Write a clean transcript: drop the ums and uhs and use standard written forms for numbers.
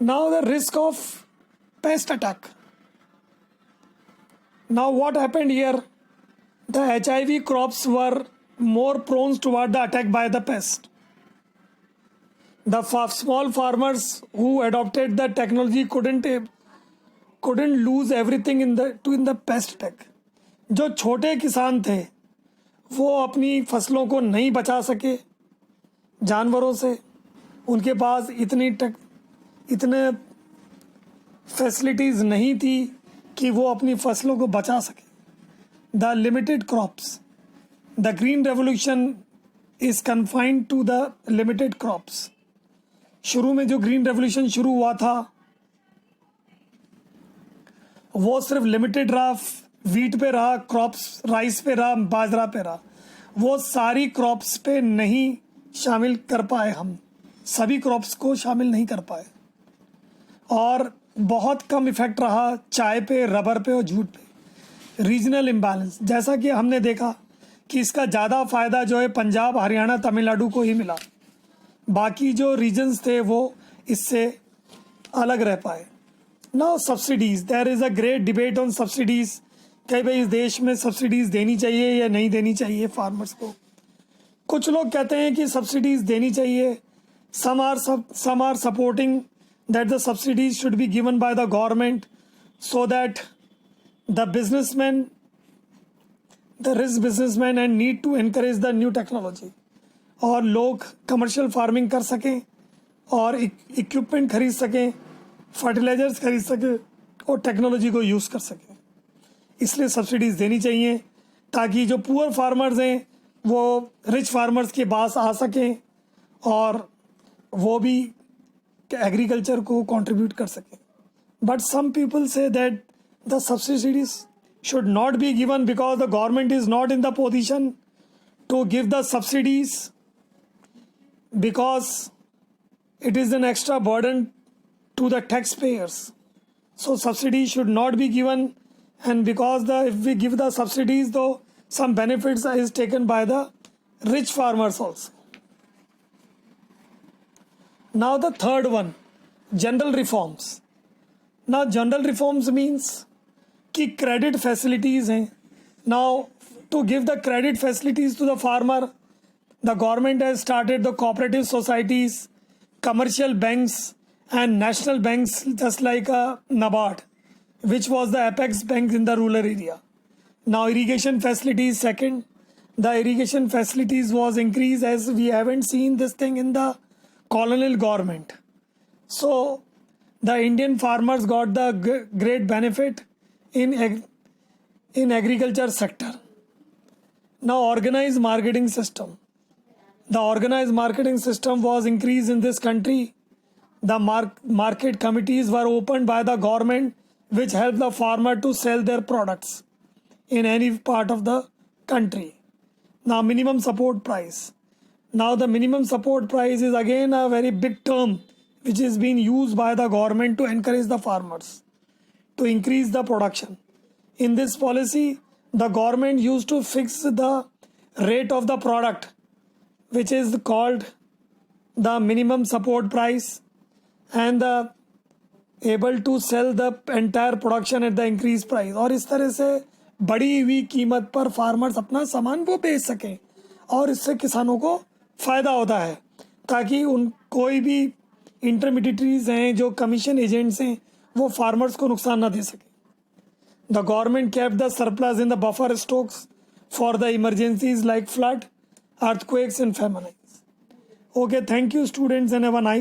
Now the risk of pest attack. Now what happened here? The HIV crops were more prone toward the attack by the pest. The small farmers who adopted the technology couldn't lose everything in the pest attack. जो छोटे किसान थे वो अपनी फसलों को नहीं बचा सके जानवरों से, उनके पास इतने फैसिलिटीज़ नहीं थी कि वो अपनी फसलों को बचा सके. The limited crops, the green revolution is confined to the limited crops. शुरू में जो ग्रीन रेवोल्यूशन शुरू हुआ था वो सिर्फ लिमिटेड रहा, वीट पे रहा, क्रॉप्स राइस पे रहा, बाजरा पे रहा. वो सारी क्रॉप्स पे नहीं शामिल कर पाए, हम सभी क्रॉप्स को शामिल नहीं कर पाए. और बहुत कम इफेक्ट रहा चाय पे, रबर पे और जूट पे. रीजनल इम्बैलेंस, जैसा कि हमने देखा कि इसका ज़्यादा फ़ायदा जो है पंजाब, हरियाणा, तमिलनाडु को ही मिला. बाकी जो रीजन्स थे वो इससे अलग रह पाए. Now subsidies, there is a great debate on subsidies कि भाई इस देश में सब्सिडीज़ देनी चाहिए या नहीं देनी चाहिए फार्मर्स को. कुछ लोग कहते हैं कि सब्सिडीज़ देनी चाहिए. some are supporting that the subsidies should be given by the government so that the rich businessmen and need to encourage the new technology, और लोग कमर्शियल फार्मिंग कर सकें और इक्विपमेंट खरीद सकें, फर्टिलाइजर्स खरीद सकें और टेक्नोलॉजी को यूज़ कर सकें. इसलिए सब्सिडीज़ देनी चाहिए ताकि जो पुअर फार्मर्स हैं वो रिच फार्मर्स के पास आ सकें और वो भी एग्रीकल्चर को कंट्रीब्यूट कर सकें. But some people say that the subsidies should not be given because the government is not in the position to give the subsidies, because it is an extra burden to the taxpayers. So subsidies should not be given, and because if we give the subsidies, though some benefits is taken by the rich farmers also. Now the third one, general reforms. Now general reforms means कि credit facilities हैं. Now to give the credit facilities to the farmer, the government has started the cooperative societies, commercial banks and national banks, just like NABARD, which was the apex bank in the rural area. Now irrigation facilities second. The irrigation facilities was increased as we haven't seen this thing in the colonial government. So the Indian farmers got the great benefit in agriculture sector. Now organized marketing system. The organized marketing system was increased in this country. The market committees were opened by the government, which helped the farmer to sell their products in any part of the country. Now minimum support price. Now the minimum support price is again a very big term which is being used by the government to encourage the farmers to increase the production. In this policy, the government used to fix the rate of the product, which is called the minimum support price, and able to sell the entire production at the increased price. और इस तरह से बढ़ी हुई कीमत पर farmers अपना सामान वो बेच सकें और इससे किसानों को फ़ायदा होता है ताकि कोई भी इंटरमीडिएटरीज हैं जो कमीशन एजेंट्स हैं वो फार्मर्स को नुकसान ना दे सके. The government kept the surplus in the buffer stocks for the emergencies like flood, earthquakes and famines. Okay, thank you students and have a nice